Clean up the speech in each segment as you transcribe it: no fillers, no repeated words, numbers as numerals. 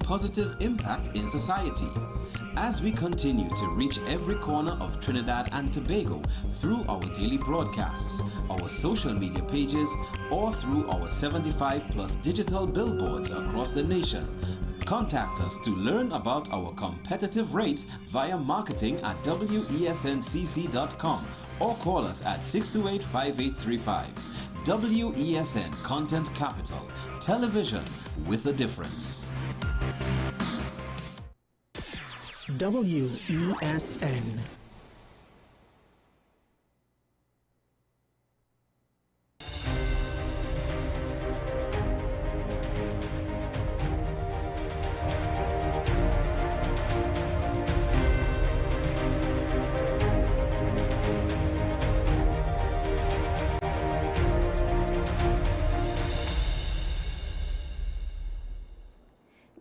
positive impact in society. As we continue to reach every corner of Trinidad and Tobago through our daily broadcasts, our social media pages, or through our 75+ digital billboards across the nation, contact us to learn about our competitive rates via marketing at wesncc.com or call us at 628-5835. WESN Content Capital, television with a difference. WESN.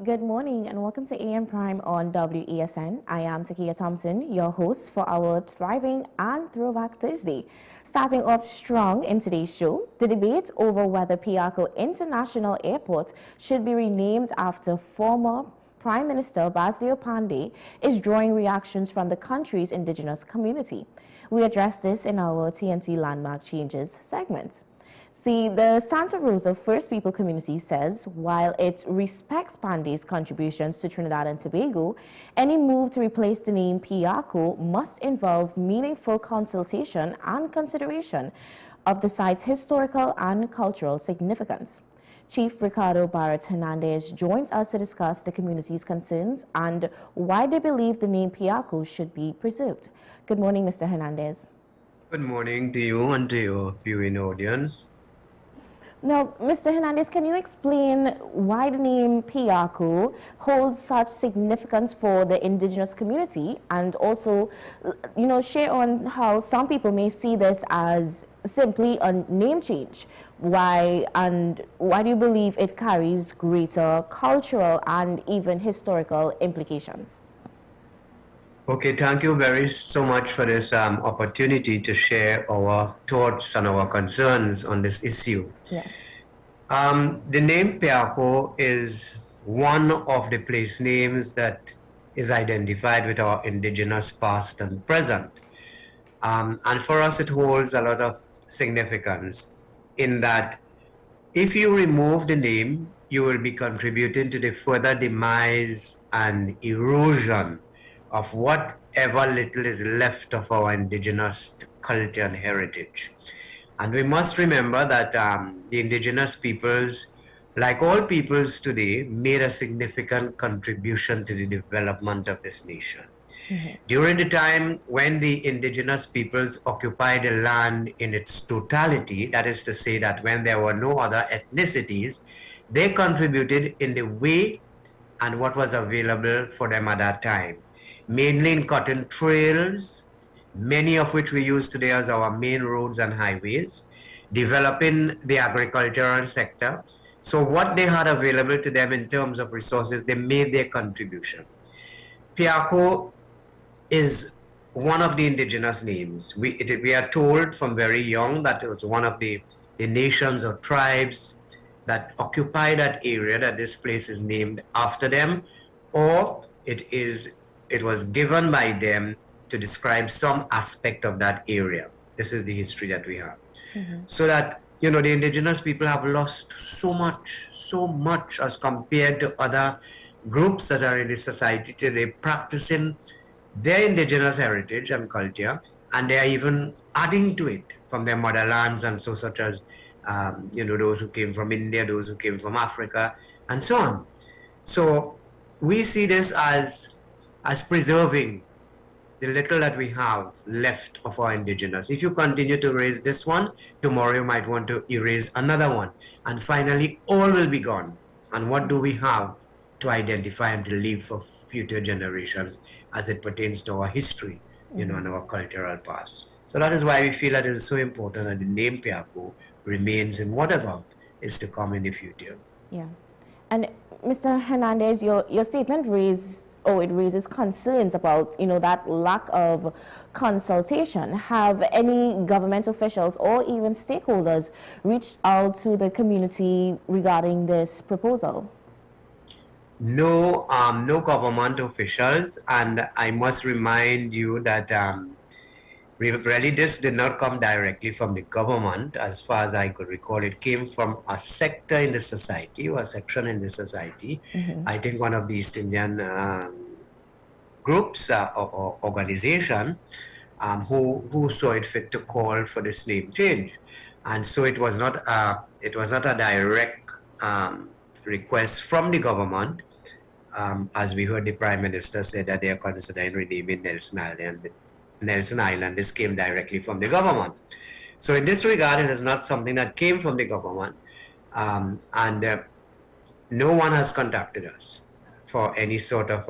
Good morning and welcome to AM Prime on WESN. I am Takia Thompson, your host for our Thriving and Throwback Thursday. Starting off strong in today's show, the debate over whether Piarco International Airport should be renamed after former Prime Minister Basilio Pandey is drawing reactions from the country's indigenous community. We address this in our TNT Landmark Changes segment. See, the Santa Rosa First People community says while it respects Pandey's contributions to Trinidad and Tobago, any move to replace the name Piarco must involve meaningful consultation and consideration of the site's historical and cultural significance. Chief Ricardo Barrett Hernandez joins us to discuss the community's concerns and why they believe the name Piarco should be preserved. Good morning, Mr. Hernandez. Good morning to you and to your viewing audience. Now, Mr. Hernandez, can you explain why the name Piarco holds such significance for the indigenous community, and also, share on how some people may see this as simply a name change? Why do you believe it carries greater cultural and even historical implications? Okay, thank you so much for this opportunity to share our thoughts and our concerns on this issue. Yeah. The name Piarco is one of the place names that is identified with our indigenous past and present. And for us, it holds a lot of significance in that if you remove the name, you will be contributing to the further demise and erosion of whatever little is left of our indigenous culture and heritage. And we must remember that the indigenous peoples, like all peoples today, made a significant contribution to the development of this nation. Mm-hmm. During the time when the indigenous peoples occupied the land in its totality, that is to say that when there were no other ethnicities, they contributed in the way and what was available for them at that time. Mainly in cotton trails, many of which we use today as our main roads and highways, developing the agricultural sector. So what they had available to them in terms of resources, they made their contribution. Piarco is one of the indigenous names. We are told from very young that it was one of the nations or tribes that occupy that area, that this place is named after them, or it was given by them to describe some aspect of that area. This is the history that we have. Mm-hmm. So that, the indigenous people have lost so much as compared to other groups that are in the society today practicing their indigenous heritage and culture, and they are even adding to it from their motherlands, and so such as, those who came from India, those who came from Africa, and so on. So we see this as preserving the little that we have left of our indigenous. If you continue to erase this one, tomorrow you might want to erase another one. And finally, all will be gone. And what do we have to identify and to leave for future generations as it pertains to our history, and our cultural past? So that is why we feel that it is so important that the name Piarco remains in whatever is to come in the future. Yeah. And Mr. Hernandez, your statement raises concerns about, that lack of consultation. Have any government officials or even stakeholders reached out to the community regarding this proposal? no government officials, and I must remind you that really this did not come directly from the government. As far as I could recall, it came from a sector in the society or a section in the society. I think one of the East Indian groups or organization who saw it fit to call for this name change, and so it was not a direct request from the government. As we heard the Prime Minister say that they are considering renaming Nelson Island. Nelson Island, this came directly from the government. So in this regard, it is not something that came from the government, and no one has contacted us for any sort of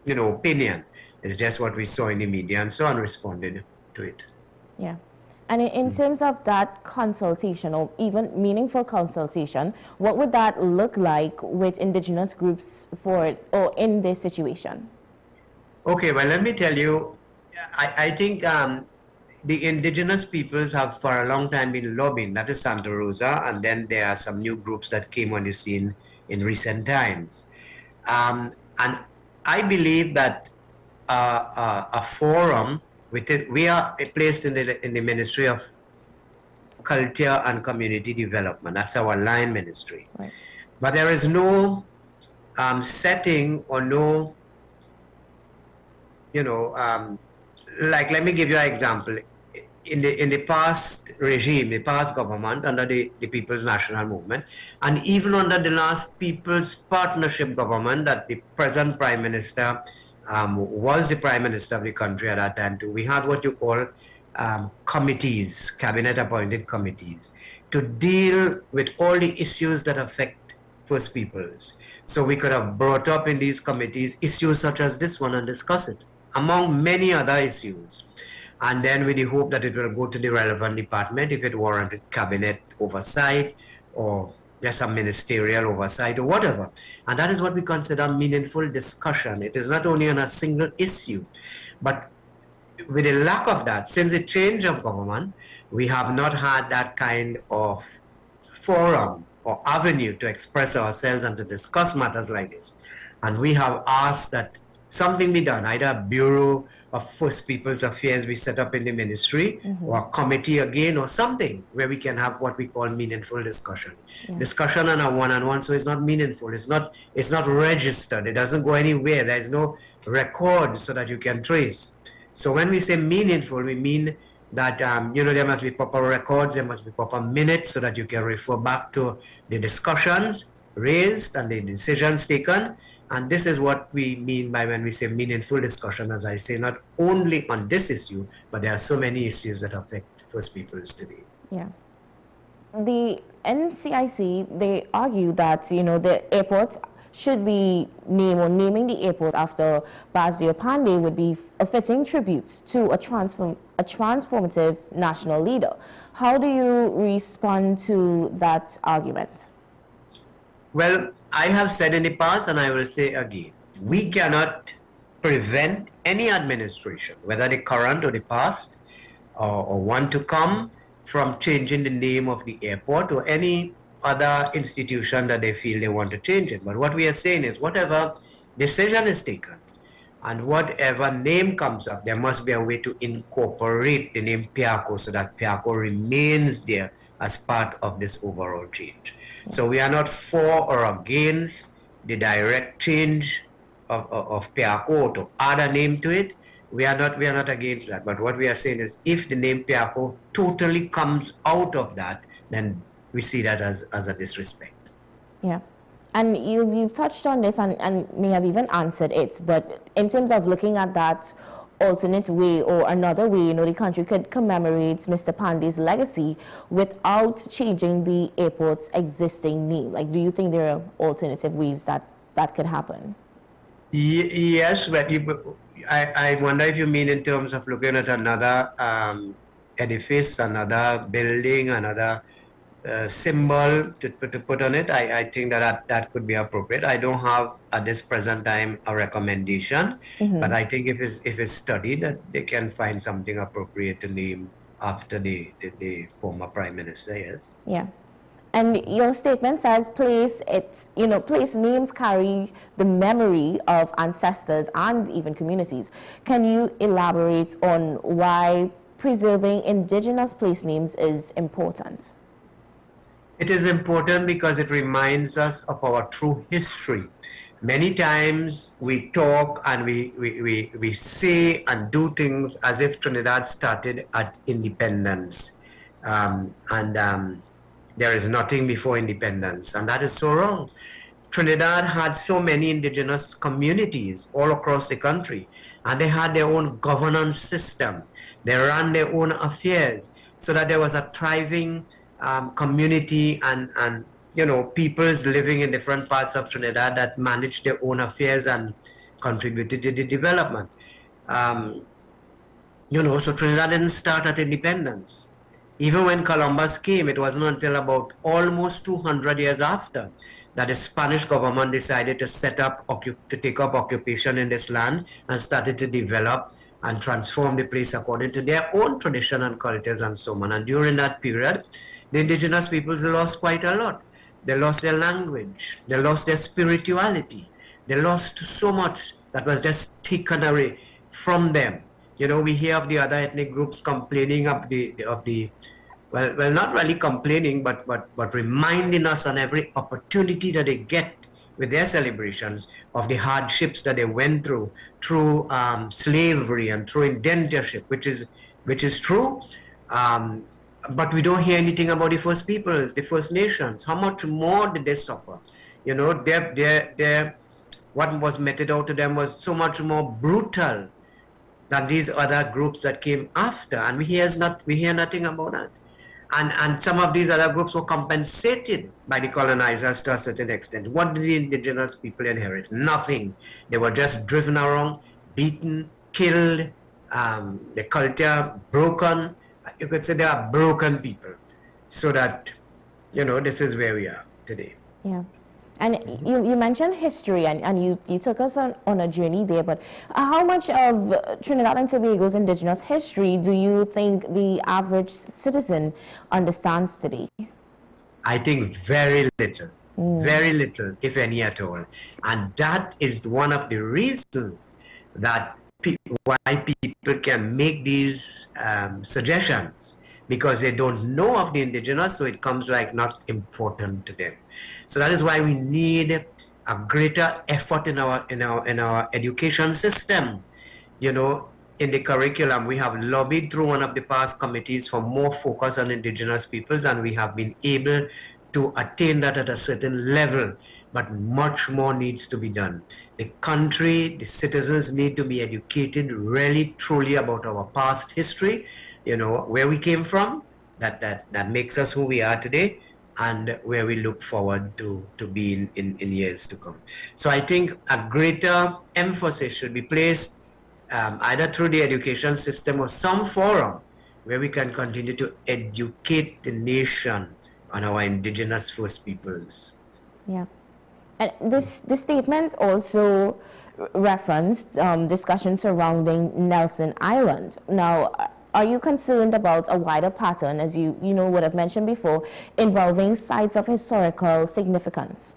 opinion. It's just what we saw in the media and so on, responded to it. Yeah. And in terms of that consultation or even meaningful consultation, what would that look like with indigenous groups or in this situation? Okay, well, let me tell you, I think the indigenous peoples have for a long time been lobbying. That is Santa Rosa, and then there are some new groups that came on the scene in recent times. And I believe that a forum, we are placed in the Ministry of Culture and Community Development. That's our line ministry. Right. But there is no setting or no, like, let me give you an example. In the past regime, the past government under the People's National Movement, and even under the last People's Partnership government that the present Prime Minister was the Prime Minister of the country at that time too, we had what you call committees, cabinet appointed committees, to deal with all the issues that affect First Peoples. So we could have brought up in these committees issues such as this one and discuss it, among many other issues. And then with the hope that it will go to the relevant department if it warranted cabinet oversight or just a ministerial oversight or whatever. And that is what we consider meaningful discussion. It is not only on a single issue, but with a lack of that, since the change of government, we have not had that kind of forum or avenue to express ourselves and to discuss matters like this. And we have asked that something be done, either a Bureau of First People's Affairs we set up in the ministry, or a committee again, or something where we can have what we call meaningful discussion. Yeah. Discussion on a one-on-one, so it's not meaningful. It's not registered. It doesn't go anywhere. There is no record so that you can trace. So when we say meaningful, we mean that there must be proper records, there must be proper minutes so that you can refer back to the discussions raised and the decisions taken. And this is what we mean by when we say meaningful discussion, as I say, not only on this issue, but there are so many issues that affect First Peoples today. Yeah. The NCIC, they argue that, the airport should be naming the airport after Basdeo Pandey would be a fitting tribute to a transformative national leader. How do you respond to that argument? Well, I have said in the past, and I will say again, we cannot prevent any administration, whether the current or the past, or one to come, from changing the name of the airport or any other institution that they feel they want to change it. But what we are saying is whatever decision is taken and whatever name comes up, there must be a way to incorporate the name Piarco so that Piarco remains there as part of this overall change. So we are not for or against the direct change of Piarco to add a name to it. We are not against that. But what we are saying is if the name Piarco totally comes out of that, then we see that as a disrespect. Yeah. And you've touched on this and may have even answered it, but in terms of looking at that alternate way or another way, the country could commemorate Mr. Pandey's legacy without changing the airport's existing name. Like, do you think there are alternative ways that could happen? Yes, but I wonder if you mean in terms of looking at another edifice, another building, another symbol to put on it. I think that could be appropriate. I don't have at this present time a recommendation, but I think if it's studied, that they can find something appropriate to name after the former Prime Minister. Yes. Yeah. And your statement says place names carry the memory of ancestors and even communities. Can you elaborate on why preserving indigenous place names is important? It is important because it reminds us of our true history. Many times we talk and we say and do things as if Trinidad started at independence. There is nothing before independence, and that is so wrong. Trinidad had so many indigenous communities all across the country, and they had their own governance system. They ran their own affairs, so that there was a thriving community and peoples living in different parts of Trinidad that managed their own affairs and contributed to the development. So Trinidad didn't start at independence. Even when Columbus came, it wasn't until about almost 200 years after that the Spanish government decided to to take up occupation in this land and started to develop and transform the place according to their own tradition and cultures and so on. And during that period, the indigenous peoples lost quite a lot. They lost their language, they lost their spirituality, they lost so much that was just taken away from them. We hear of the other ethnic groups complaining of well, not really complaining, but reminding us on every opportunity that they get with their celebrations of the hardships that they went through slavery and through indentureship, which is true. But we don't hear anything about the First Peoples, the First Nations. How much more did they suffer? What was meted out to them was so much more brutal than these other groups that came after, and we hear nothing about that. And some of these other groups were compensated by the colonizers to a certain extent. What did the indigenous people inherit? Nothing. They were just driven around, beaten, killed, the culture broken. You could say they are broken people. So that, this is where we are today. Yeah. And you mentioned history, and you took us on a journey there, but how much of Trinidad and Tobago's indigenous history do you think the average citizen understands today? I think very little, if any at all. And that is one of the reasons that why people can make these suggestions, because they don't know of the indigenous, so it comes like not important to them. So that is why we need a greater effort in our education system. In the curriculum, we have lobbied through one of the past committees for more focus on indigenous peoples, and we have been able to attain that at a certain level, but much more needs to be done. The country, the citizens need to be educated really, truly about our past history, where we came from, that makes us who we are today, and where we look forward to be in years to come. So I think a greater emphasis should be placed either through the education system or some forum where we can continue to educate the nation on our indigenous First Peoples. Yeah. And this statement also referenced discussions surrounding Nelson Island. Now, are you concerned about a wider pattern, as you would have mentioned before, involving sites of historical significance?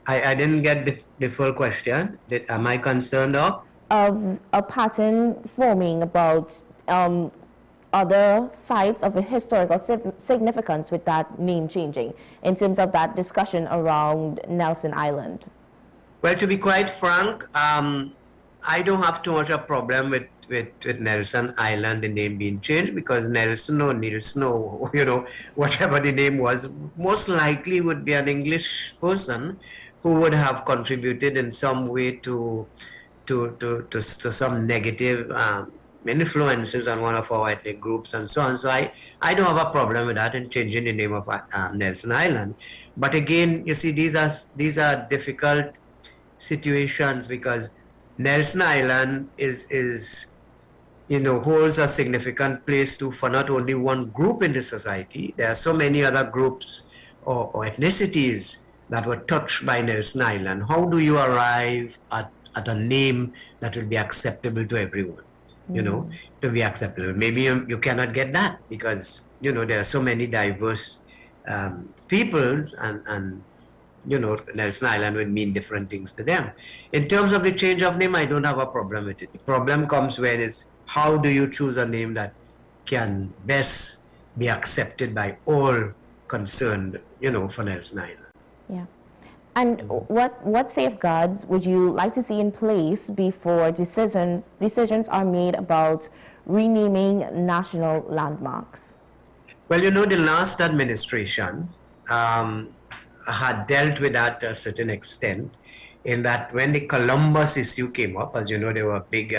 I didn't get the full question. Am I concerned of? Of a pattern forming about other sites of a historical significance with that name changing, in terms of that discussion around Nelson Island. Well, to be quite frank, I don't have too much a problem with Nelson Island, the name being changed, because Nelson or Nielsen or whatever the name was, most likely would be an English person who would have contributed in some way to some negative influences on one of our ethnic groups and so on. So I don't have a problem with that in changing the name of Nelson Island. But again, you see, these are difficult situations, because Nelson Island is holds a significant place too for not only one group in the society. There are so many other groups or ethnicities that were touched by Nelson Island. How do you arrive at a name that will be acceptable to everyone? To be acceptable. Maybe you cannot get that, because there are so many diverse peoples, and Nelson Island would mean different things to them. In terms of the change of name, I don't have a problem with it. The problem comes when is how do you choose a name that can best be accepted by all concerned, for Nelson Island. Yeah. And what safeguards would you like to see in place before decisions are made about renaming national landmarks? Well, the last administration had dealt with that to a certain extent, in that when the Columbus issue came up, as you know, there were big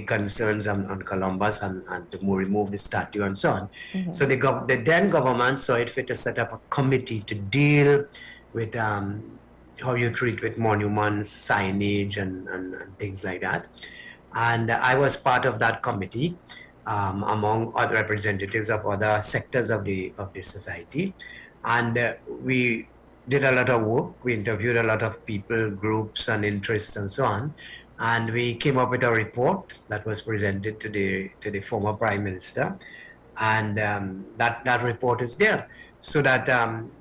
concerns on Columbus and to remove the statue and so on. So the then government saw it fit to set up a committee to deal with how you treat with monuments, signage, and things like that. And I was part of that committee, among other representatives of other sectors of the society. And we did a lot of work. We interviewed a lot of people, groups, and interests, and so on. And we came up with a report that was presented to the former Prime Minister. And that report is there. So that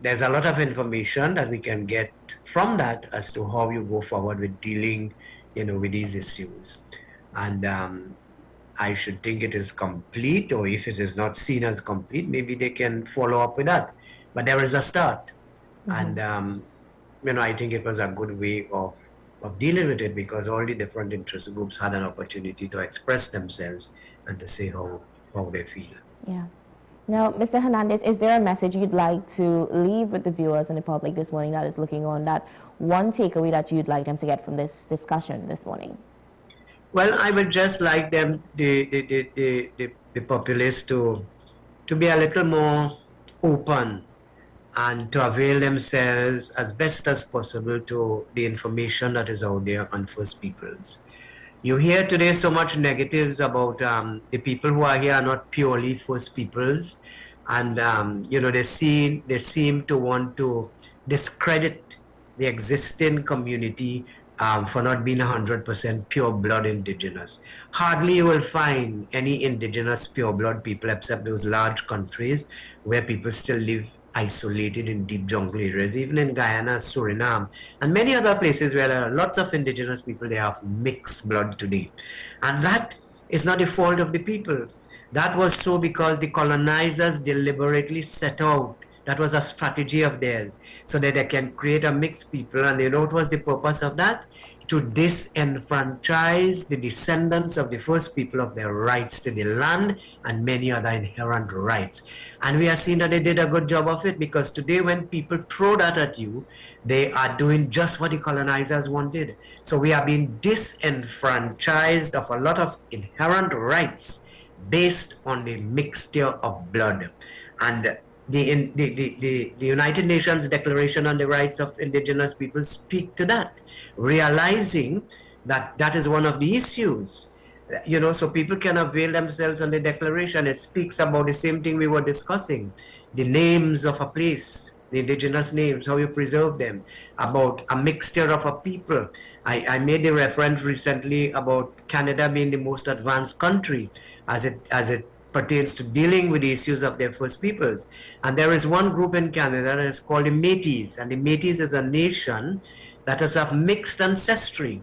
there's a lot of information that we can get from that as to how you go forward with dealing, with these issues. And I should think it is complete, or if it is not seen as complete, maybe they can follow up with that. But there is a start. And, I think it was a good way of dealing with it, because all the different interest groups had an opportunity to express themselves and to say how they feel. Yeah. Now, Mr. Hernandez, is there a message you'd like to leave with the viewers and the public this morning that is looking on, that one takeaway that you'd like them to get from this discussion this morning? Well, I would just like them, the populace, to be a little more open and to avail themselves as best as possible to the information that is out there on First Peoples. You hear today so much negatives about the people who are here are not purely First Peoples, and they seem to want to discredit the existing community for not being 100% pure blood indigenous. Hardly you will find any indigenous pure blood people except those large countries where people still live isolated in deep jungle areas. Even in Guyana, Suriname, and many other places where there are lots of indigenous people, they have mixed blood today. And that is not the fault of the people. That was so because the colonizers deliberately set out. That was a strategy of theirs, so that they can create a mixed people. And what was the purpose of that? To disenfranchise the descendants of the First People of their rights to the land and many other inherent rights. And we are seeing that they did a good job of it, because today when people throw that at you, they are doing just what the colonizers wanted. So we are being disenfranchised of a lot of inherent rights based on the mixture of blood. And the United Nations Declaration on the Rights of Indigenous Peoples speak to that, realizing that that is one of the issues. So people can avail themselves on the declaration. It speaks about the same thing we were discussing, the names of a place, the indigenous names, how you preserve them, about a mixture of a people. I made a reference recently about Canada being the most advanced country as it pertains to dealing with the issues of their First Peoples. And there is one group in Canada that is called the Métis, and the Métis is a nation that is of mixed ancestry,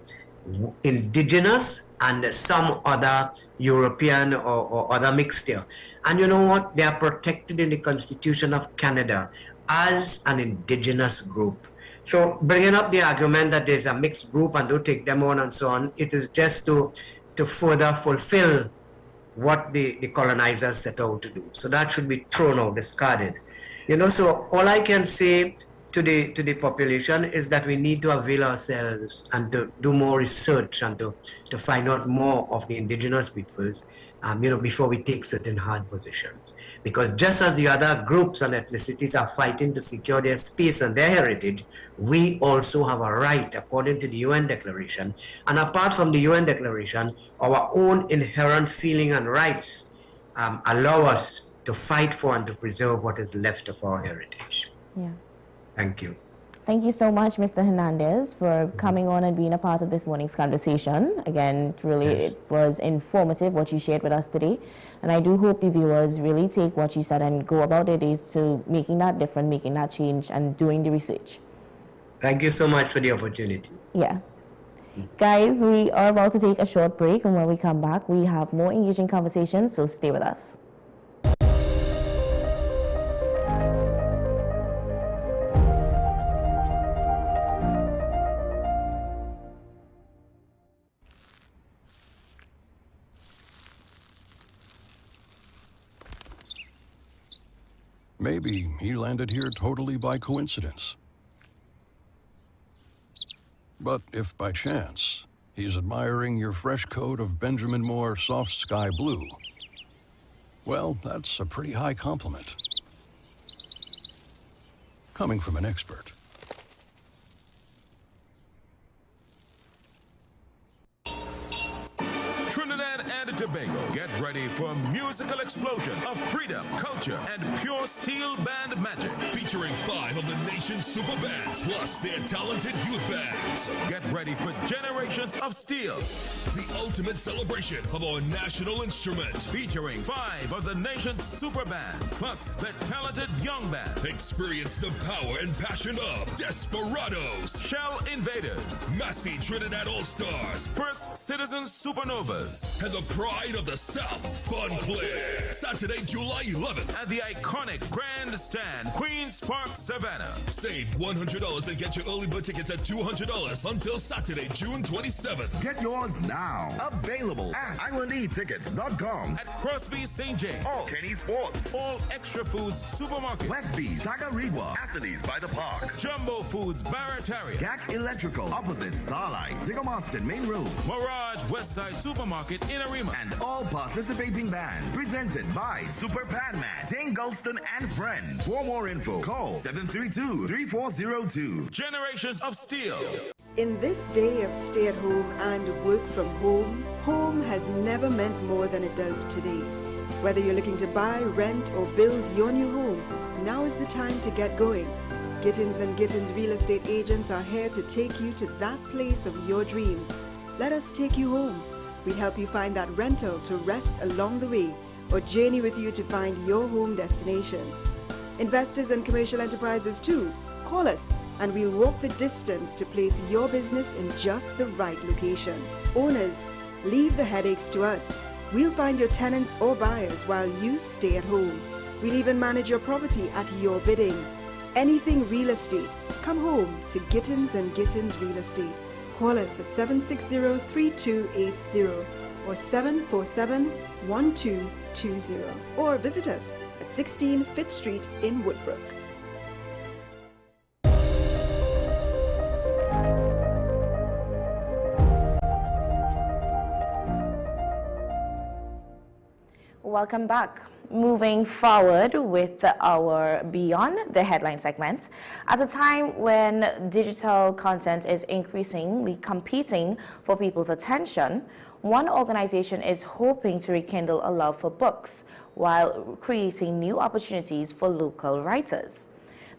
indigenous and some other European or other mixture. And you know what? They are protected in the Constitution of Canada as an indigenous group. So bringing up the argument that there's a mixed group and don't take them on and so on, it is just to further fulfill what the colonizers set out to do. So that should be thrown out, discarded. So all I can say to the population is that we need to avail ourselves and to do more research and to find out more of the indigenous peoples, before we take certain hard positions. Because just as the other groups and ethnicities are fighting to secure their space and their heritage, we also have a right, according to the UN Declaration. And apart from the UN Declaration, our own inherent feeling and rights allow us to fight for and to preserve what is left of our heritage. Yeah. Thank you. Thank you so much, Mr. Hernandez, for coming on and being a part of this morning's conversation. Again, it was informative what you shared with us today. And I do hope the viewers really take what you said and go about their days to making that difference, making that change, and doing the research. Thank you so much for the opportunity. Yeah. Guys, we are about to take a short break, and when we come back, we have more engaging conversations, so stay with us. Maybe he landed here totally by coincidence. But if by chance he's admiring your fresh coat of Benjamin Moore soft sky blue, well, that's a pretty high compliment. Coming from an expert. Trinidad and Tobago, get ready for a musical explosion of freedom, culture, and pure steel band magic. Featuring 5 of the nation's super bands, plus their talented youth bands. Get ready for Generations of Steel, the ultimate celebration of our national instrument. Featuring 5 of the nation's super bands, plus the talented young band. Experience the power and passion of Desperados, Shell Invaders, Massey Trinidad All-Stars, First Citizens Supernovas, and the pride of the South, Fun Play. Saturday, July 11th. at the iconic Grandstand, Queen's Park, Savannah. Save $100 and get your early bird tickets at $200 until Saturday, June 27th. Get yours now. Available at ICNTT.com. At Crosby St. James, All Kenny Sports. All Extra Foods Supermarket, Westby, Tagariwa, Athletes by the Park. Jumbo Foods Barataria, GAC Electrical, opposite Starlight, Diggermarkton Main Road. Mirage Westside Supermarket in Arima. And all participating bands. Presented by Super Padman, Dane Gulston and Friends. For more info, call 732-3402. Generations of Steel. In this day of stay-at-home and work from home, home has never meant more than it does today. Whether you're looking to buy, rent, or build your new home, now is the time to get going. Gittins & Gittins real estate agents are here to take you to that place of your dreams. Let us take you home. We help you find that rental to rest along the way, or journey with you to find your home destination. Investors and commercial enterprises too, call us and we'll walk the distance to place your business in just the right location. Owners, leave the headaches to us. We'll find your tenants or buyers while you stay at home. We'll even manage your property at your bidding. Anything real estate, come home to Gittins & Gittins Real Estate. Call us at 760-3280 or 747-1220 or visit us at 16 Fifth Street in Woodbrook. Welcome back. Moving forward with our Beyond the Headline segment. At a time when digital content is increasingly competing for people's attention, one organization is hoping to rekindle a love for books while creating new opportunities for local writers.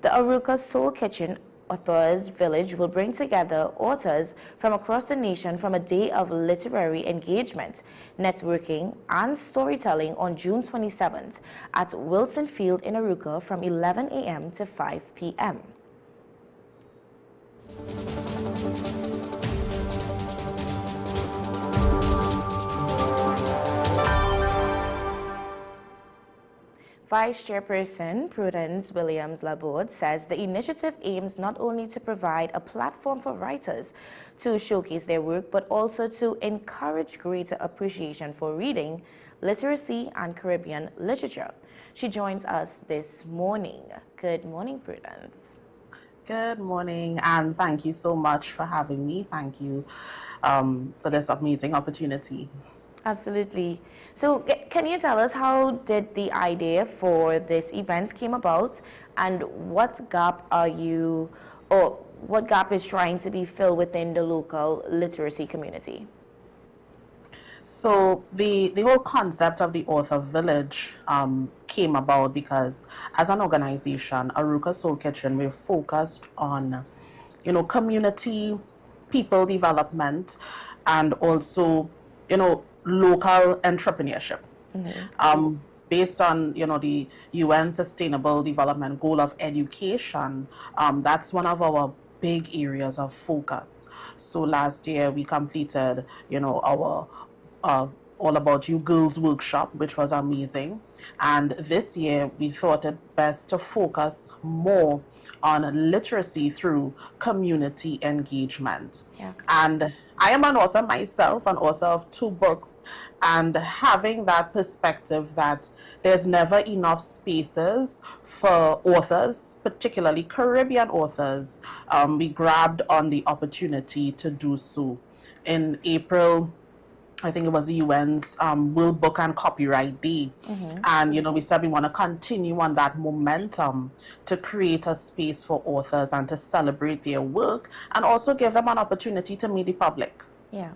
The Aruka Soul Kitchen Authors Village will bring together authors from across the nation from a day of literary engagement, networking, and storytelling on June 27th at Wilson Field in Aruka from 11 a.m. to 5 p.m. Vice Chairperson Prudence Williams-Laborde says the initiative aims not only to provide a platform for writers to showcase their work, but also to encourage greater appreciation for reading, literacy, and Caribbean literature. She joins us this morning. Good morning, Prudence. Good morning, and thank you so much for having me. Thank you for this amazing opportunity. Absolutely. So can you tell us how did the idea for this event came about, and what gap is trying to be filled within the local literacy community? So the whole concept of the Author Village came about because as an organization, Aruka Soul Kitchen, we're focused on community, people development, and also, local entrepreneurship. Based on, the UN Sustainable Development Goal of education, that's one of our big areas of focus. So last year we completed, our All About You Girls workshop, which was amazing. And this year we thought it best to focus more on literacy through community engagement. Yeah. And I am an author myself, an author of 2 books, and having that perspective that there's never enough spaces for authors, particularly Caribbean authors, we grabbed on the opportunity to do so. In April, I think it was the UN's World Book and Copyright Day. And, we said we want to continue on that momentum to create a space for authors and to celebrate their work and also give them an opportunity to meet the public. Yeah,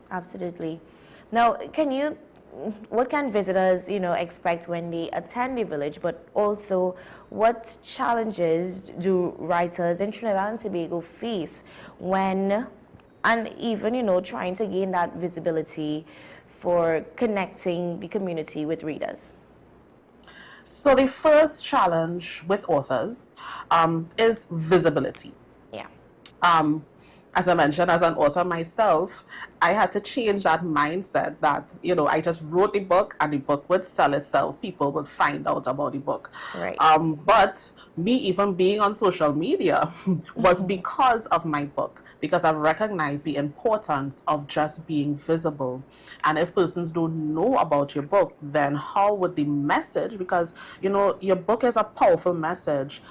absolutely. Now, what can visitors, expect when they attend the village, but also what challenges do writers in Trinidad and Tobago face when, and even, trying to gain that visibility for connecting the community with readers? So the first challenge with authors is visibility. Yeah. As I mentioned, as an author myself, I had to change that mindset that, I just wrote the book and the book would sell itself. People would find out about the book. Right. But me even being on social media was because of my book, because I've recognized the importance of just being visible. And if persons don't know about your book, then how would the message, because, your book is a powerful message.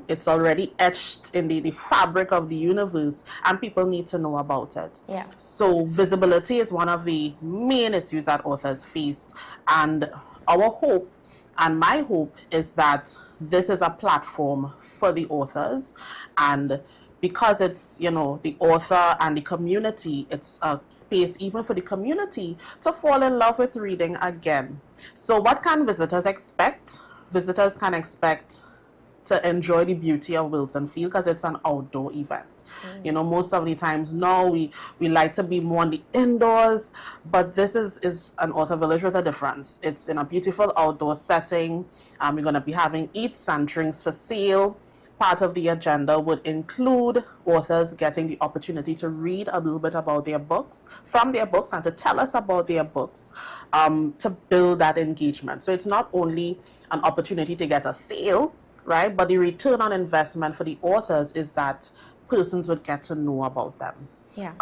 It's already etched in the fabric of the universe, and people need to know about it. Yeah. So visibility is one of the main issues that authors face. And our hope, and my hope, is that this is a platform for the authors, and because it's, the author and the community, it's a space even for the community to fall in love with reading again. So what can visitors expect? Visitors can expect to enjoy the beauty of Wilson Field because it's an outdoor event. Most of the times now we like to be more on the indoors, but this is an author village with a difference. It's in a beautiful outdoor setting. We're going to be having eats and drinks for sale. Part of the agenda would include authors getting the opportunity to read a little bit about their books, from their books, and to tell us about their books, to build that engagement. So it's not only an opportunity to get a sale, right, but the return on investment for the authors is that persons would get to know about them. Yeah.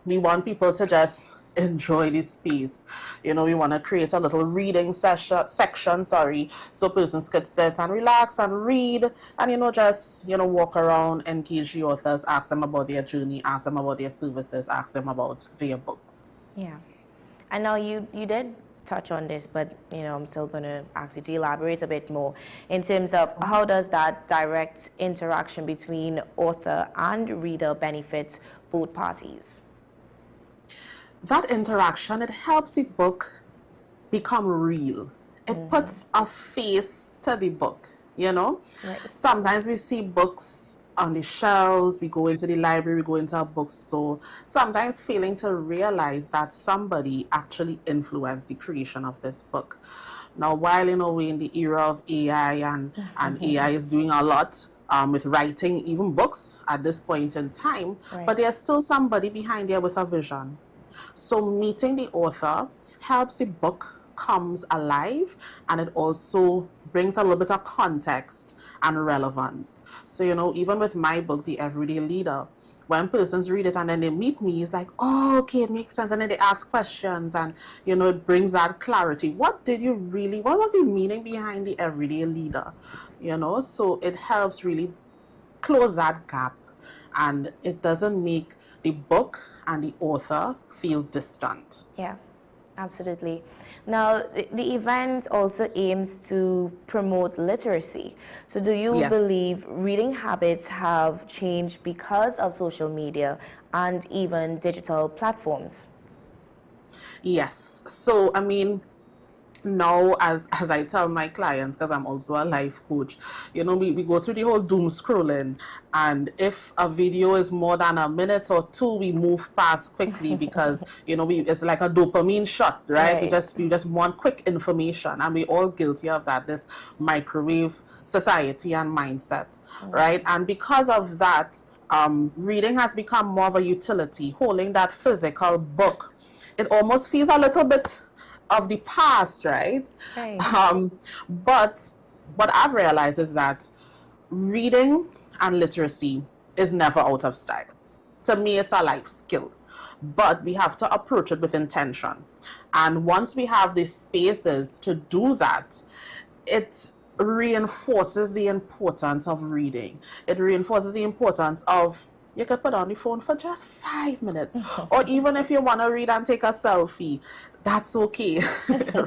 We want people to just enjoy this space. We want to create a little reading section, so persons could sit and relax and read and, just, walk around, engage the authors, ask them about their journey, ask them about their services, ask them about their books. Yeah. I know you did touch on this, but, I'm still going to ask you to elaborate a bit more in terms of how does that direct interaction between author and reader benefit both parties? That interaction, it helps the book become real. It puts a face to the book, Right. Sometimes we see books on the shelves, we go into the library, we go into a bookstore, sometimes failing to realize that somebody actually influenced the creation of this book. Now, while, we're in the era of AI and AI is doing a lot with writing, even books at this point in time, right, but there's still somebody behind there with a vision. So meeting the author helps the book comes alive, and it also brings a little bit of context and relevance. So, even with my book, The Everyday Leader, when persons read it and then they meet me, it's like, oh, okay, it makes sense. And then they ask questions and, it brings that clarity. What was the meaning behind The Everyday Leader? So it helps really close that gap, and it doesn't make the book and the author feel distant. Yeah, absolutely. Now, the event also aims to promote literacy. So do you Yes. believe reading habits have changed because of social media and even digital platforms? Yes. So, now, as I tell my clients, because I'm also a life coach, you know, we go through the whole doom scrolling, and if a video is more than a minute or two, we move past quickly because, you know, it's like a dopamine shot, right? We just want quick information, and we all guilty of that, this microwave society and mindset, right? And because of that, reading has become more of a utility. Holding that physical book, it almost feels a little bit of the past, right? But what I've realized is that reading and literacy is never out of style. To me, it's a life skill, but we have to approach it with intention. And once we have the spaces to do that, it reinforces the importance of reading. It reinforces the importance of, you could put on the phone for just 5 minutes. Or even if you want to read and take a selfie, that's okay,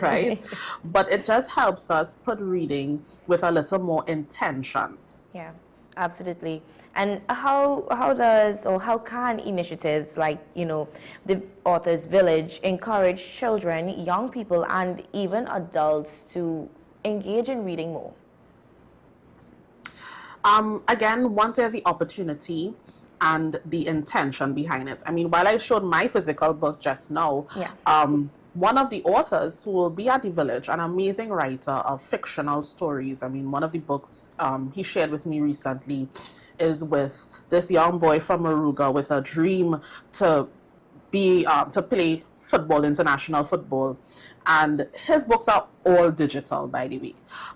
right? But it just helps us put reading with a little more intention. Yeah, absolutely. And how can initiatives like, you know, the Authors Village encourage children, young people, and even adults to engage in reading more? Again, once there's the opportunity and the intention behind it. I mean, while I showed my physical book just now, one of the authors who will be at the Village, an amazing writer of fictional stories. I mean, one of the books he shared with me recently is with this young boy from Aruga with a dream to be to play football, international football. And his books are all digital, by the way.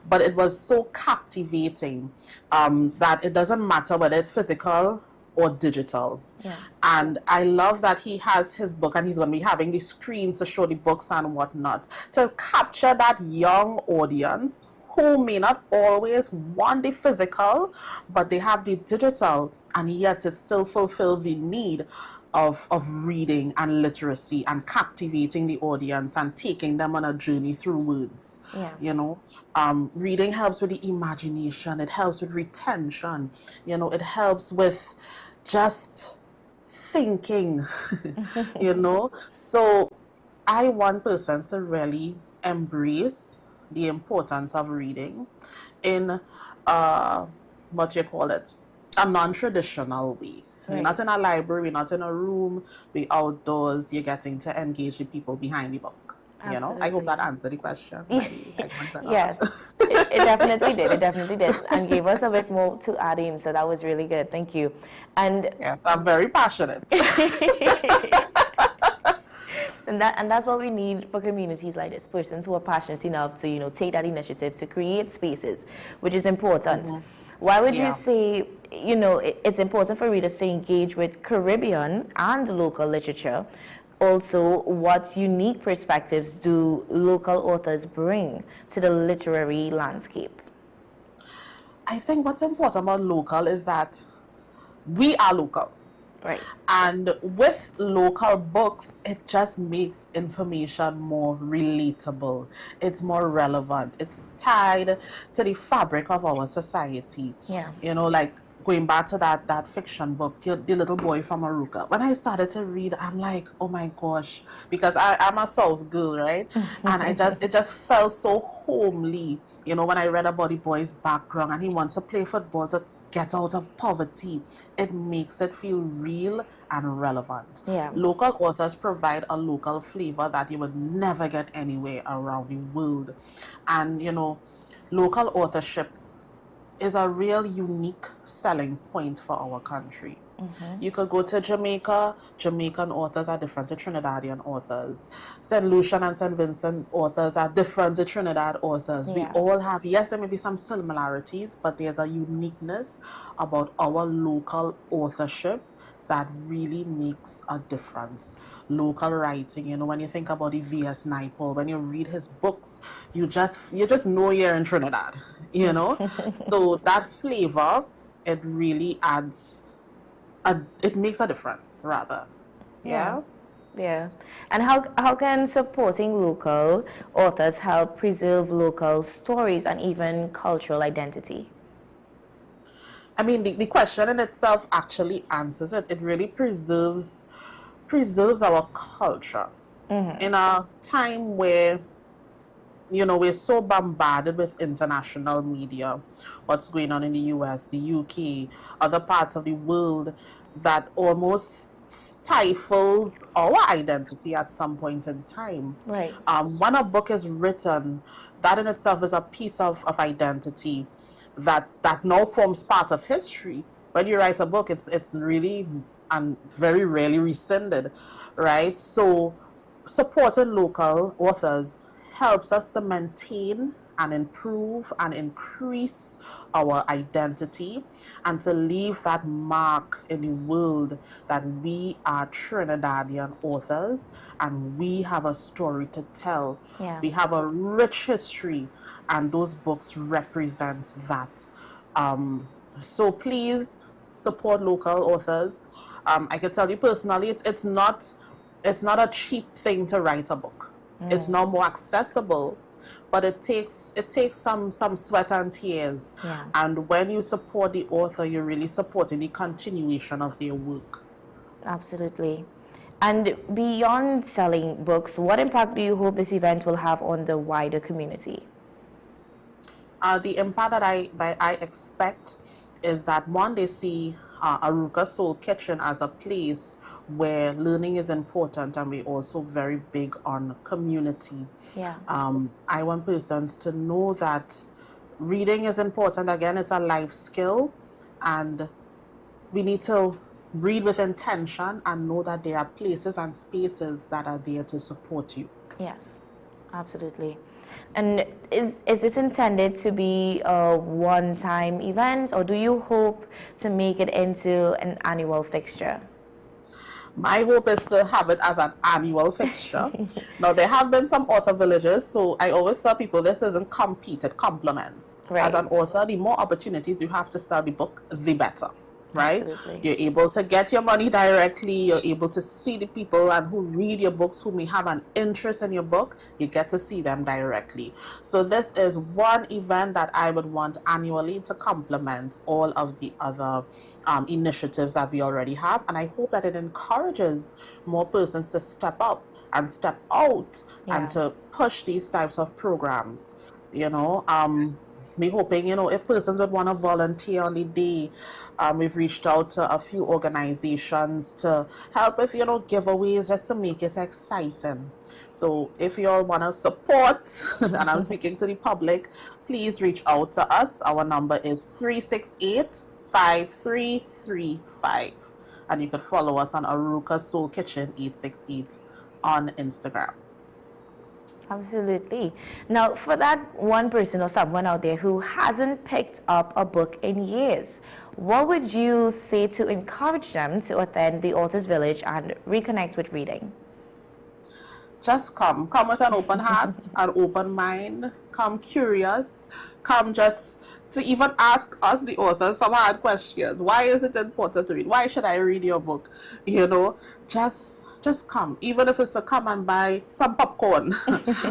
But it was so captivating that it doesn't matter whether it's physical or digital. And I love that he has his book and he's going to be having the screens to show the books and whatnot to capture that young audience who may not always want the physical, but they have the digital, and yet it still fulfills the need of reading and literacy and captivating the audience and taking them on a journey through words. You know, reading helps with the imagination, it helps with retention, you know, it helps with just thinking, you know. So I want persons to really embrace the importance of reading in what you call it, a non-traditional way. We're not in a library, we're not in a room, we're outdoors, you're getting to engage the people behind the book. You know, I hope that answered the question. Yeah, it definitely did. It definitely did, and gave us a bit more to add in. So that was really good. Thank you. And yes, I'm very passionate. and that's what we need for communities like this. Persons who are passionate enough to, you know, take that initiative to create spaces, which is important. Why would you say, you know, it's important for readers to engage with Caribbean and local literature? Also, what unique perspectives do local authors bring to the literary landscape? I think what's important about local is that we are local. Right. And with local books, it just makes information more relatable. It's more relevant. It's tied to the fabric of our society. You know, like going back to that fiction book, The Little Boy from Aruga. When I started to read, I'm like, oh my gosh, because I'm a South girl, right? And it just felt so homely. You know, when I read about the boy's background and he wants to play football to get out of poverty, it makes it feel real and relevant. Local authors provide a local flavor that you would never get anywhere around the world. And, you know, local authorship is a real unique selling point for our country. You could go to Jamaica, Jamaican authors are different to Trinidadian authors. St. Lucian and St. Vincent authors are different to Trinidad authors. We all have, yes, there may be some similarities, but there's a uniqueness about our local authorship that really makes a difference. Local writing, you know, when you think about the V.S. Naipaul, when you read his books, you just know you're in Trinidad, you know? So that flavor, it really adds, it makes a difference, rather. Yeah. And how can supporting local authors help preserve local stories and even cultural identity? I mean, the question in itself actually answers it. It really preserves our culture in a time where you know, we're so bombarded with international media, what's going on in the US, the UK, other parts of the world, that almost stifles our identity at some point in time. Right. When a book is written, that in itself is a piece of identity that now forms part of history. When you write a book, it's really and very rarely rescinded, right? So supporting local authors helps us to maintain and improve and increase our identity and to leave that mark in the world that we are Trinidadian authors and we have a story to tell. Yeah. We have a rich history and those books represent that. So please support local authors. I can tell you personally, it's not a cheap thing to write a book. It's not more accessible, but it takes some sweat and tears. Yeah. And when you support the author, you're really supporting the continuation of their work. Absolutely. And beyond selling books, what impact do you hope this event will have on the wider community? The impact that I expect is that one, they see Aruka Soul Kitchen as a place where learning is important, and we're also very big on community. Yeah. I want persons to know that reading is important. Again, it's a life skill, and we need to read with intention and know that there are places and spaces that are there to support you. Yes, absolutely. And is this intended to be a one-time event, or do you hope to make it into an annual fixture? My hope is to have it as an annual fixture. Now, there have been some author villages, so I always tell people this isn't compete, it complements. Right. As an author, the more opportunities you have to sell the book, the better. Right? Absolutely. You're able to get your money directly. You're able to see the people and who read your books, who may have an interest in your book. You get to see them directly. So this is one event that I would want annually to complement all of the other initiatives that we already have. And I hope that it encourages more persons to step up and step out and to push these types of programs. You know, we're hoping, you know, if persons would want to volunteer on the day, we've reached out to a few organizations to help with, you know, giveaways just to make it exciting. So if you all want to support, and I'm speaking to the public, please reach out to us. Our number is 368-5335. And you could follow us on Aruka Soul Kitchen 868 on Instagram. Absolutely. Now, for that one person or someone out there who hasn't picked up a book in years, what would you say to encourage them to attend the Authors Village and reconnect with reading? Just come with an open heart, an open mind, come curious, come just to even ask us, the authors, some hard questions. Why is it important to read? Why should I read your book? You know, just come, even if it's to come and buy some popcorn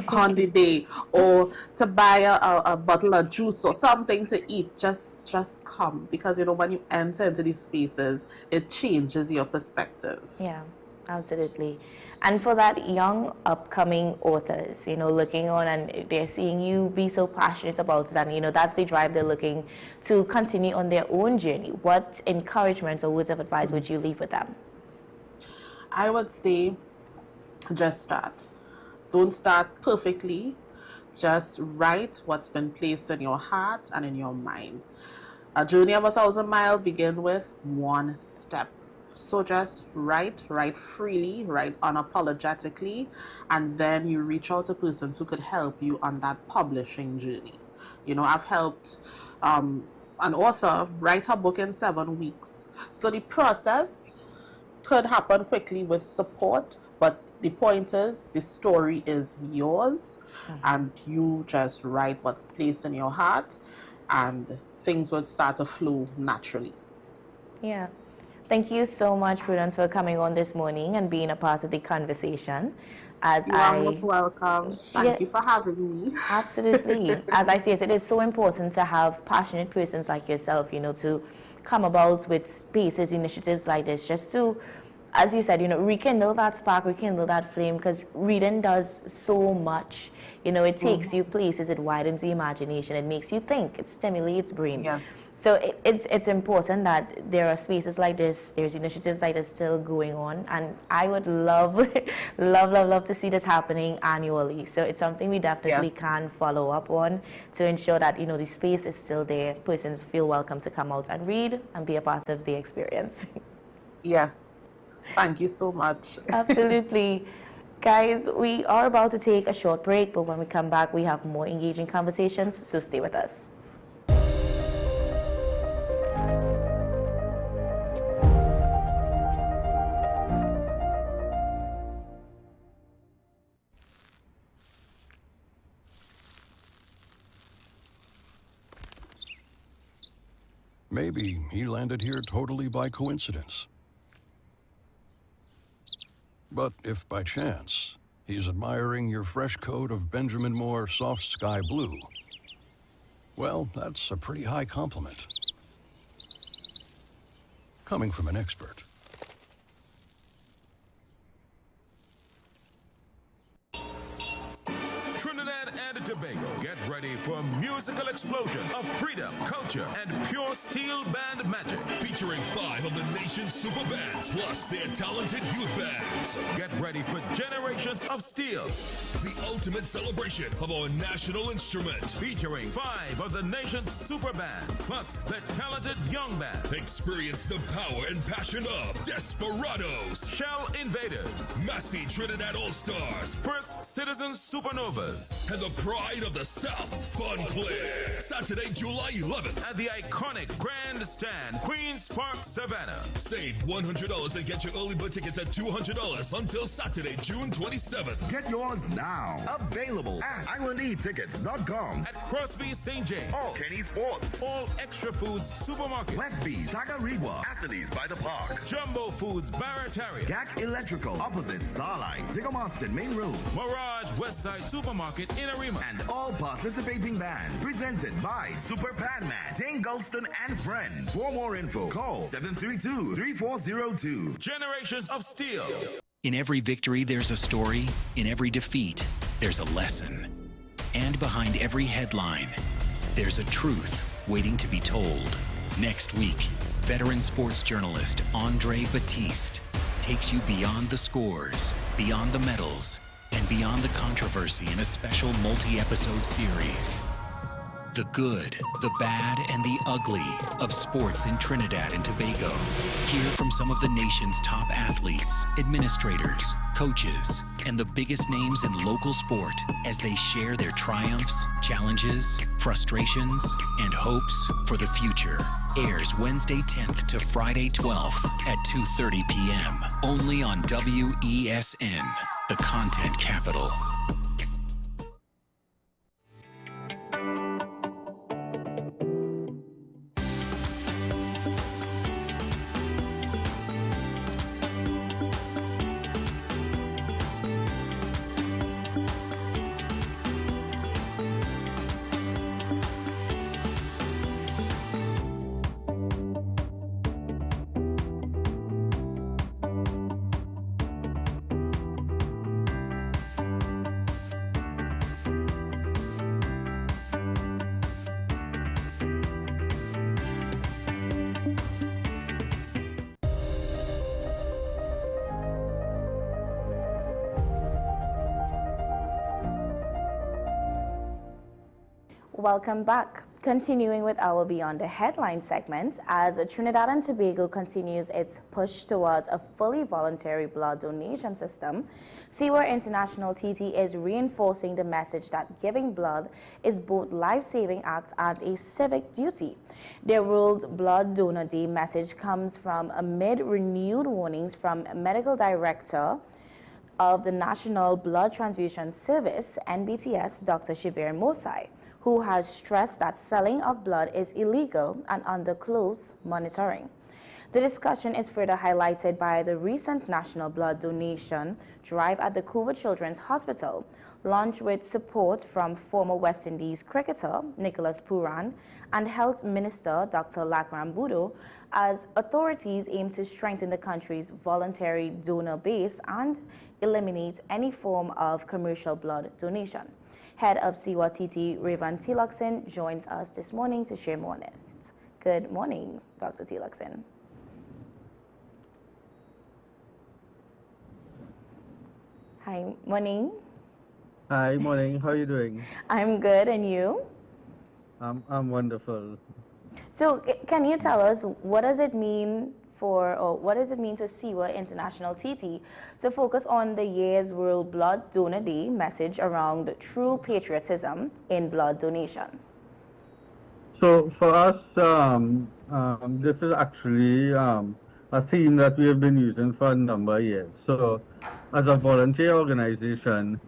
on the day, or to buy a bottle of juice or something to eat. Just come, because you know, when you enter into these spaces, it changes your perspective. Yeah, absolutely. And for that young upcoming authors, you know, looking on and they're seeing you be so passionate about it, and you know, that's the drive they're looking to continue on their own journey, what encouragement or words of advice would you leave with them? I would say just start. Don't start perfectly. Just write what's been placed in your heart and in your mind. A journey of 1,000 miles begins with one step. So just write freely, write unapologetically, and then you reach out to persons who could help you on that publishing journey. You know, I've helped an author write her book in 7 weeks. So the process could happen quickly with support, but the point is, the story is yours, and you just write what's placed in your heart, and things would start to flow naturally. Yeah. Thank you so much, Prudence, for coming on this morning and being a part of the conversation. You are most welcome. Thank you for having me. Absolutely. As I say it is so important to have passionate persons like yourself, you know, to come about with spaces, initiatives like this, just to, as you said, you know, rekindle that spark, rekindle that flame, because reading does so much, You know, it takes you places, it widens the imagination, it makes you think, it stimulates brain. Yes. So it's important that there are spaces like this, there's initiatives like this still going on, and I would love, love to see this happening annually. So it's something we definitely can follow up on to ensure that, you know, the space is still there, persons feel welcome to come out and read and be a part of the experience. Yes, thank you so much. Absolutely. Guys, we are about to take a short break, but when we come back, we have more engaging conversations, so stay with us. Maybe he landed here totally by coincidence. But if by chance he's admiring your fresh coat of Benjamin Moore soft sky blue, well, that's a pretty high compliment. Coming from an expert. Trinidad and Tobago, get ready for a musical explosion of freedom, culture, and pure steel band magic. Featuring 5 of the nation's super bands, plus their talented youth bands. Get ready for generations of steel. The ultimate celebration of our national instrument. Featuring 5 of the nation's super bands, plus the talented young band. Experience the power and passion of Desperados, Shell Invaders, Massey Trinidad All-Stars, First Citizens Supernovas, and the pride of the South, Fun Clear. Saturday, July 11th. at the iconic Grandstand, Queens Park, Savannah. Save $100 and get your early bird tickets at $200 until Saturday, June 27th. Get yours now. Available at ICNTT.com. At Crosby St. James, All Kenny Sports. All Extra Foods Supermarket, Westby, Tagariwa, Athletes by the Park. Jumbo Foods Barataria, GAC Electrical, opposite Starlight, Tiggermarkton Main Road. Mirage Westside Supermarket in Arima, And all participating bands. Presented by Super Padman, Dane Gulston and Friends. For more info, call 732-3402. Generations of Steel. In every victory, there's a story. In every defeat, there's a lesson. And behind every headline, there's a truth waiting to be told. Next week, veteran sports journalist Andre Batiste takes you beyond the scores, beyond the medals, and beyond the controversy in a special multi-episode series. The good, the bad, and the ugly of sports in Trinidad and Tobago. Hear from some of the nation's top athletes, administrators, coaches, and the biggest names in local sport as they share their triumphs, challenges, frustrations, and hopes for the future. Airs Wednesday 10th to Friday 12th at 2:30 p.m. Only on WESN, the content capital. Welcome back. Continuing with our Beyond the Headline segment, as Trinidad and Tobago continues its push towards a fully voluntary blood donation system, CWER International TT is reinforcing the message that giving blood is both life-saving act and a civic duty. Their World Blood Donor Day message comes from amid renewed warnings from Medical Director of the National Blood Transfusion Service, NBTS, Dr. Shivir Mosai, who has stressed that selling of blood is illegal and under close monitoring. The discussion is further highlighted by the recent national blood donation drive at the Couva Children's Hospital, launched with support from former West Indies cricketer Nicholas Puran and Health Minister Dr. Lakram Budo, as authorities aim to strengthen the country's voluntary donor base and eliminate any form of commercial blood donation. Head of SIWA TT, Raven Tiluxon, joins us this morning to share more on it. Good morning, Dr. Tiluxon. Hi, morning. Hi, morning. How are you doing? I'm good, and you? I'm wonderful. So, can you tell us what does it mean what does it mean to SIWA International TT to focus on the year's World Blood Donor Day message around true patriotism in blood donation? So for us, this is actually a theme that we have been using for a number of years. So as a volunteer organization,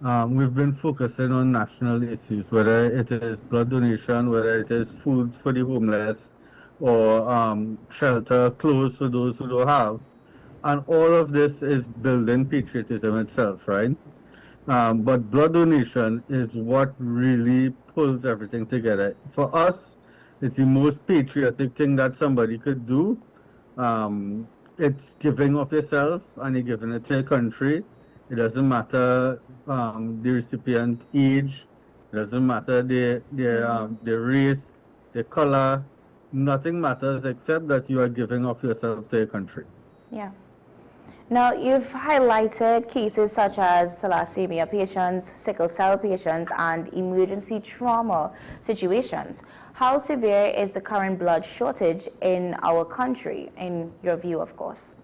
we've been focusing on national issues, whether it is blood donation, whether it is food for the homeless, or shelter, clothes for those who don't have. And all of this is building patriotism itself, right? But blood donation is what really pulls everything together. For us, it's the most patriotic thing that somebody could do. It's giving of yourself and you're giving it to your country. It doesn't matter the recipient age. It doesn't matter their race, their color. Nothing matters except that you are giving of yourself to your country. Yeah. Now, you've highlighted cases such as thalassemia patients, sickle cell patients, and emergency trauma situations. How severe is the current blood shortage in our country, in your view, of course?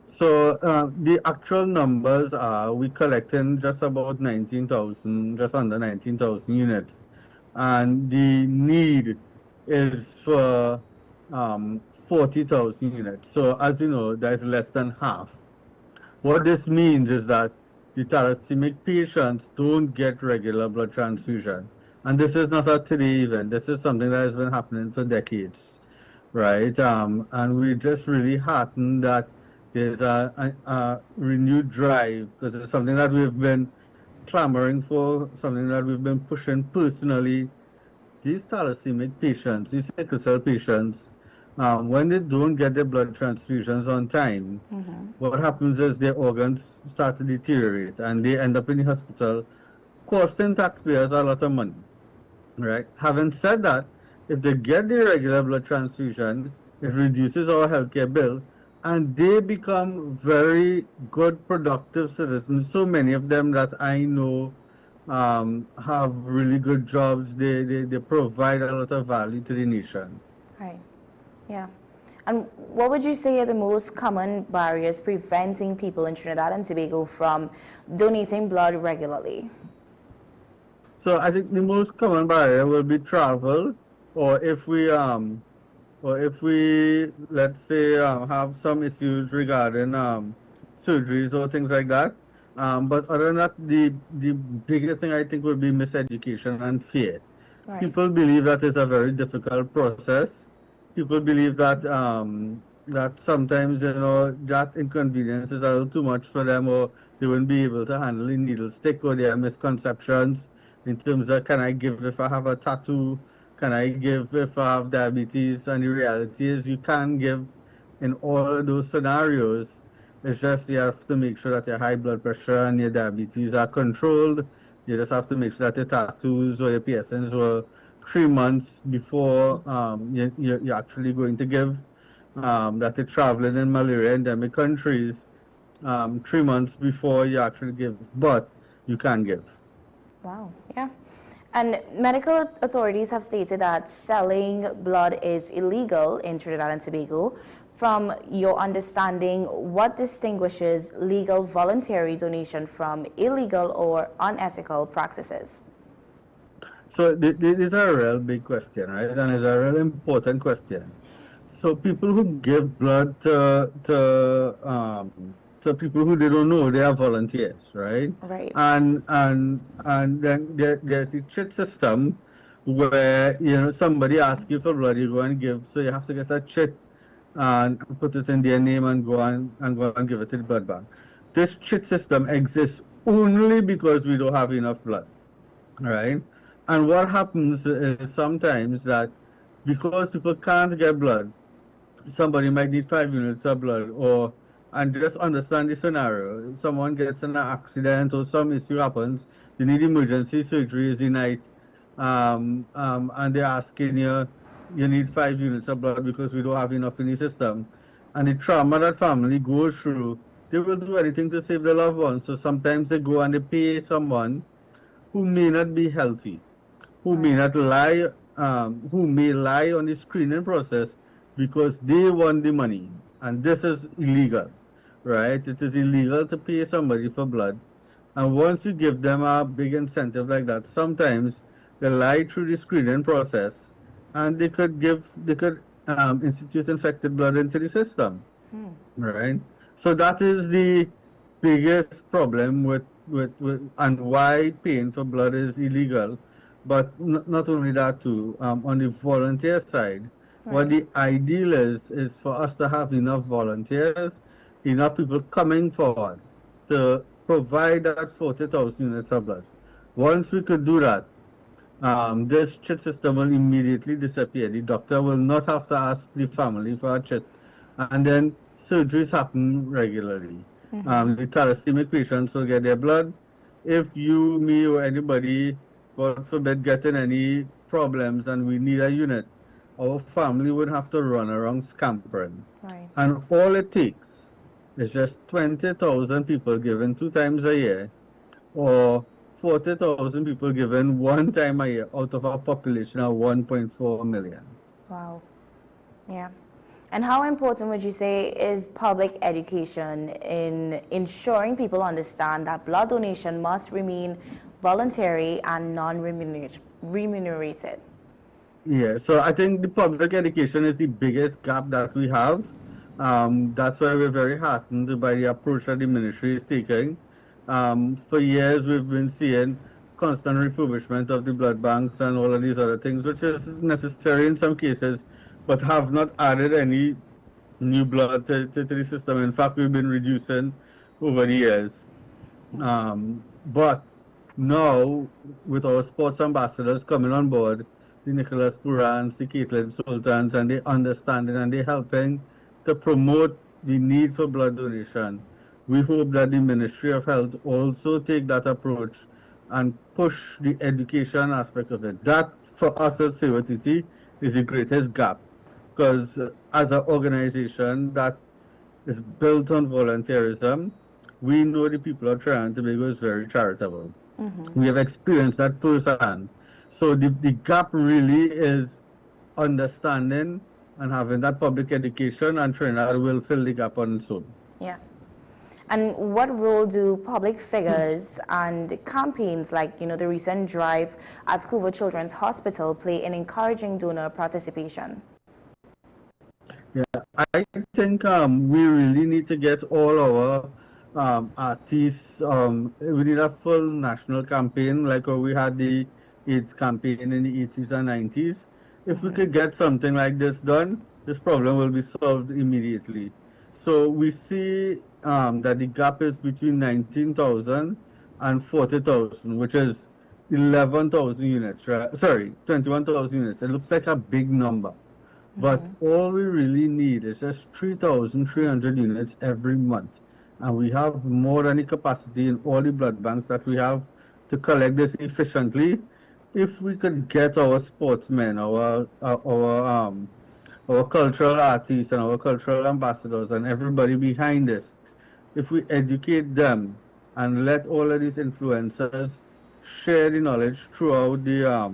So the actual numbers are we collecting just about 19,000, just under 19,000 units. And the need is for 40,000 units. So as you know, that's less than half. What this means is that the thalassemia patients don't get regular blood transfusion. And this is not a today event. This is something that has been happening for decades, right? And we're just really heartened that there's a renewed drive, because it's something that we've been clamoring for, something that we've been pushing personally. These thalassemia patients, these sickle cell patients, when they don't get their blood transfusions on time, what happens is their organs start to deteriorate and they end up in the hospital, costing taxpayers a lot of money, right? Having said that, if they get the regular blood transfusion, it reduces our healthcare bill, and they become very good, productive citizens. So many of them that I know have really good jobs. They provide a lot of value to the nation. Right. Yeah. And what would you say are the most common barriers preventing people in Trinidad and Tobago from donating blood regularly? So I think the most common barrier will be travel, or if we let's say have some issues regarding surgeries or things like that. But other than that, the biggest thing I think would be miseducation and fear. Right. People believe that it's a very difficult process. People believe that that sometimes, you know, that inconvenience is a little too much for them, or they wouldn't be able to handle the needle stick, or there are misconceptions in terms of, can I give if I have a tattoo? Can I give if I have diabetes? And the reality is you can give in all of those scenarios. It's just you have to make sure that your high blood pressure and your diabetes are controlled. You just have to make sure that your tattoos or your PSNs were 3 months before you're actually going to give. That you're traveling in malaria endemic countries 3 months before you actually give, but you can give. Wow, yeah. And medical authorities have stated that selling blood is illegal in Trinidad and Tobago. From your understanding, what distinguishes legal voluntary donation from illegal or unethical practices? So this is a real big question, right? And it's a really important question. So people who give blood to people who they don't know, they are volunteers, right? Right. And then there's the chit system where, you know, somebody asks you for blood, you go and give, so you have to get a chit and put it in their name and go and give it to the blood bank. This chit system exists only because we don't have enough blood, right? And what happens is sometimes that because people can't get blood, somebody might need 5 units of blood, or and just understand the scenario. If someone gets in an accident or some issue happens, they need emergency surgery is the night, and they're asking you, you need 5 units of blood because we don't have enough in the system. And the trauma that family goes through, they will do anything to save their loved one. So sometimes they go and they pay someone who may not be healthy, who may not lie, who may lie on the screening process because they want the money, and this is illegal, right? It is illegal to pay somebody for blood, and once you give them a big incentive like that, sometimes they lie through the screening process, and they could institute infected blood into the system, right? So that is the biggest problem with and why paying for blood is illegal. But not only that too, on the volunteer side, what the ideal is for us to have enough volunteers, enough people coming forward to provide that 40,000 units of blood. Once we could do that, this chit system will immediately disappear. The doctor will not have to ask the family for a chit, and then surgeries happen regularly. The thalassemia patients will get their blood. If you, me, or anybody, God forbid, getting any problems and we need a unit, our family would have to run around scampering. And all it takes is just 20,000 people given 2 times a year, or 40,000 people given 1 time a year out of our population of 1.4 million. Wow. Yeah. And how important would you say is public education in ensuring people understand that blood donation must remain voluntary and non-remunerated? Yeah, so I think the public education is the biggest gap that we have. That's why we're very heartened by the approach that the ministry is taking. For years, we've been seeing constant refurbishment of the blood banks and all of these other things, which is necessary in some cases, but have not added any new blood to the system. In fact, we've been reducing over the years. But now, with our sports ambassadors coming on board, the Nicholas Purans, the Caitlin Sultans, and they understanding and they helping to promote the need for blood donation, we hope that the Ministry of Health also take that approach and push the education aspect of it. That, for us at COTT, is the greatest gap. Because as an organization that is built on volunteerism, we know the people of Trinidad and Tobago is very charitable. We have experienced that firsthand. So the gap really is understanding and having that public education, and Trinidad will fill the gap on its own. Yeah. And what role do public figures and campaigns like, the recent drive at Couva Children's Hospital play in encouraging donor participation? Yeah, I think we really need to get all our artists, we need a full national campaign like we had the AIDS campaign in the 80s and 90s. If we could get something like this done, this problem will be solved immediately. So we see that the gap is between 19,000 and 40,000, which is 11,000 units, right? Sorry, 21,000 units. It looks like a big number. But all we really need is just 3,300 units every month. And we have more than the capacity in all the blood banks that we have to collect this efficiently. If we could get our sportsmen, our cultural artists and our cultural ambassadors and everybody behind this, if we educate them and let all of these influencers share the knowledge throughout the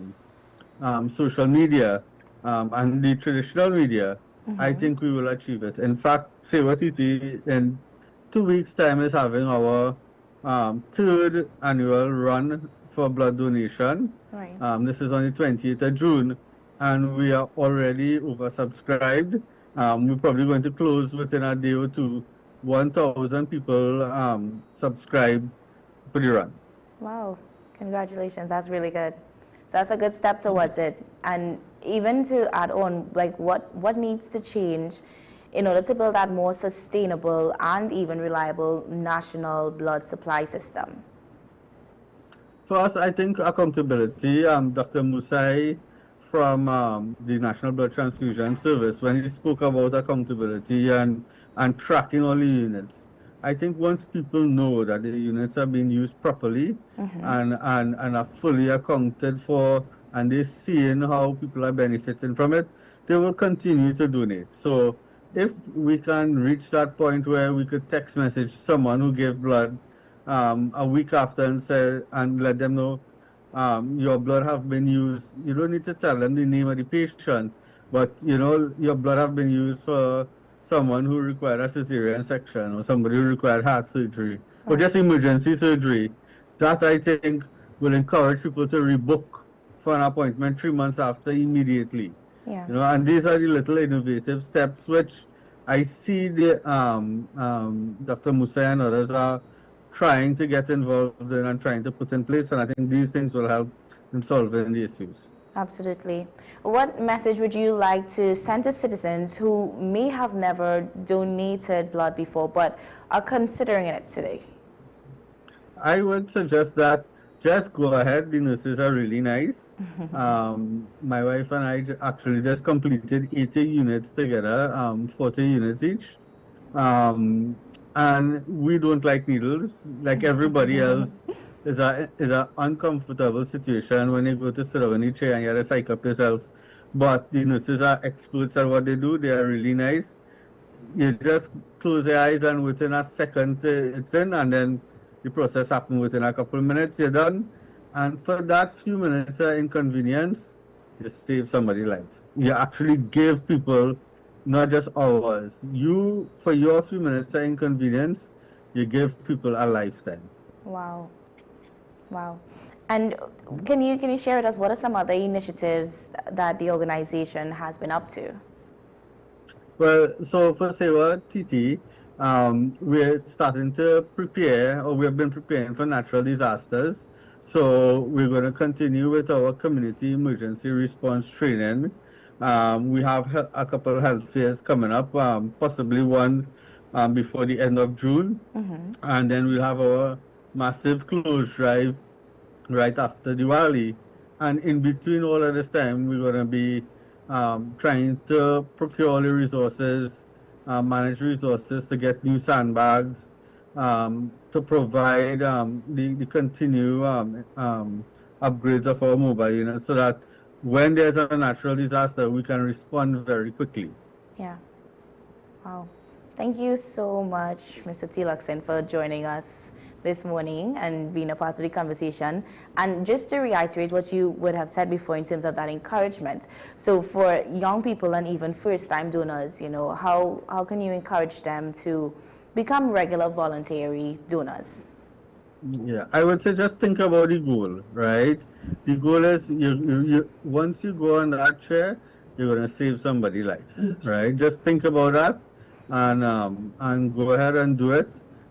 social media, and the traditional media, I think we will achieve it. In fact, COTT in 2 weeks' time is having our 3rd annual run for blood donation. This is on the 20th of June, and we are already oversubscribed. We're probably going to close within a day or two. 1,000 people subscribe for the run. Wow, congratulations, that's really good. So that's a good step towards it. And even to add on, like what needs to change in order to build that more sustainable and even reliable national blood supply system? For us, I think accountability. Dr. Musai from the National Blood Transfusion Service, when he spoke about accountability and and tracking all the units. I think once people know that the units are being used properly and are fully accounted for, and they're seeing how people are benefiting from it, they will continue to donate. So if we can reach that point where we could text message someone who gave blood a week after and say and let them know your blood have been used. You don't need to tell them the name of the patient, but you know your blood have been used for someone who required a cesarean section or somebody who required heart surgery or just emergency surgery. That I think will encourage people to rebook for an appointment 3 months after immediately. Yeah. You know, and these are the little innovative steps which I see the Dr. Musa and others are trying to get involved in and trying to put in place, and I think these things will help in solving the issues. Absolutely. What message would you like to send to citizens who may have never donated blood before but are considering it today? I would suggest that just go ahead. The nurses are really nice. My wife and I actually just completed 80 units together, 40 units each. And we don't like needles, like everybody else. Is a uncomfortable situation when you go to sit down in a chair and you have to psych up yourself. But the nurses are experts at what they do. They are really nice. You just close your eyes and within a second it's in, and then the process happens within a couple of minutes. You're done. And for that few minutes of inconvenience, you save somebody's life. You actually give people not just hours. You, for your few minutes of inconvenience, you give people a lifetime. Wow. Wow. And can you share with us what are some other initiatives that the organization has been up to? Well, so for Sewa TT, we're starting to prepare, or we have been preparing for natural disasters. So we're going to continue with our community emergency response training. We have a couple of health fairs coming up, possibly one before the end of June. And then we'll have our massive close drive right after Diwali. And in between all of this time, we're going to be trying to procure the resources, manage resources to get new sandbags, to provide the continued upgrades of our mobile units so that when there's a natural disaster, we can respond very quickly. Yeah. Wow. Thank you so much, Mr. Tilakson, for joining us this morning and being a part of the conversation. And just to reiterate what you would have said before in terms of that encouragement. So for young people and even first-time donors, you know, how can you encourage them to become regular voluntary donors? Yeah, I would say just think about the goal, right? The goal is you once you go on that chair, you're going to save somebody's life, right? Just think about that and go ahead and do it.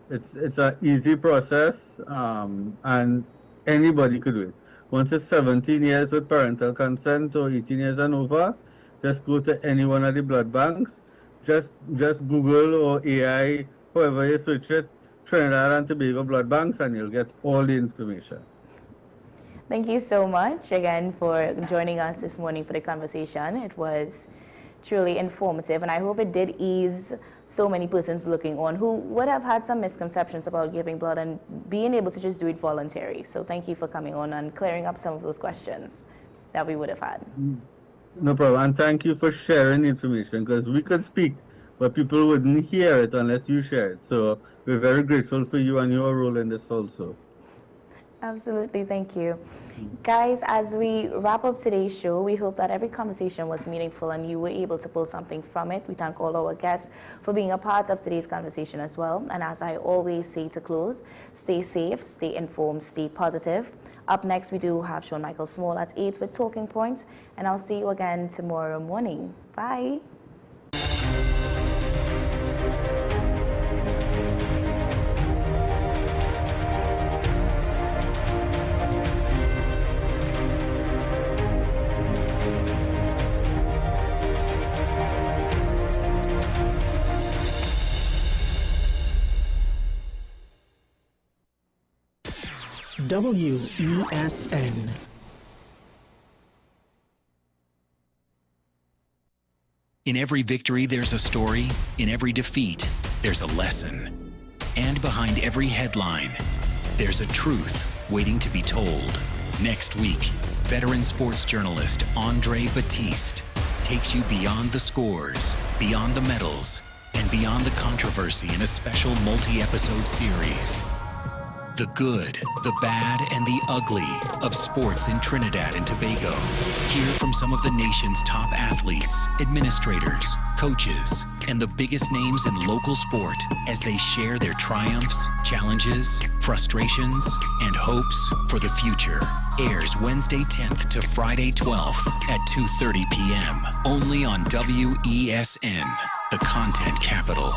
It's an easy process, and anybody could do it. Once it's 17 years with parental consent or 18 years and over, just go to any one of the blood banks. Just Google or AI, however you search it, Trinidad and Tobago blood banks, and you'll get all the information. Thank you so much again for joining us this morning for the conversation. It was truly informative, and I hope it did ease so many persons looking on who would have had some misconceptions about giving blood and being able to just do it voluntary. So thank you for coming on and clearing up some of those questions that we would have had. No problem, and thank you for sharing the information, because we could speak, but people wouldn't hear it unless you share it. So we're very grateful for you and your role in this also. Absolutely, thank you. Guys, as we wrap up today's show, we hope that every conversation was meaningful and you were able to pull something from it. We thank all our guests for being a part of today's conversation as well. And as I always say to close, stay safe, stay informed, stay positive. Up next, we do have Sean Michael Small at 8 with Talking Points, and I'll see you again tomorrow morning. Bye. WESN. In every victory, there's a story. In every defeat, there's a lesson. And behind every headline, there's a truth waiting to be told. Next week, veteran sports journalist Andre Batiste takes you beyond the scores, beyond the medals, and beyond the controversy in a special multi-episode series. The good, the bad, and the ugly of sports in Trinidad and Tobago. Hear from some of the nation's top athletes, administrators, coaches, and the biggest names in local sport as they share their triumphs, challenges, frustrations, and hopes for the future. Airs Wednesday 10th to Friday 12th at 2:30 p.m. Only on WESN, the content capital.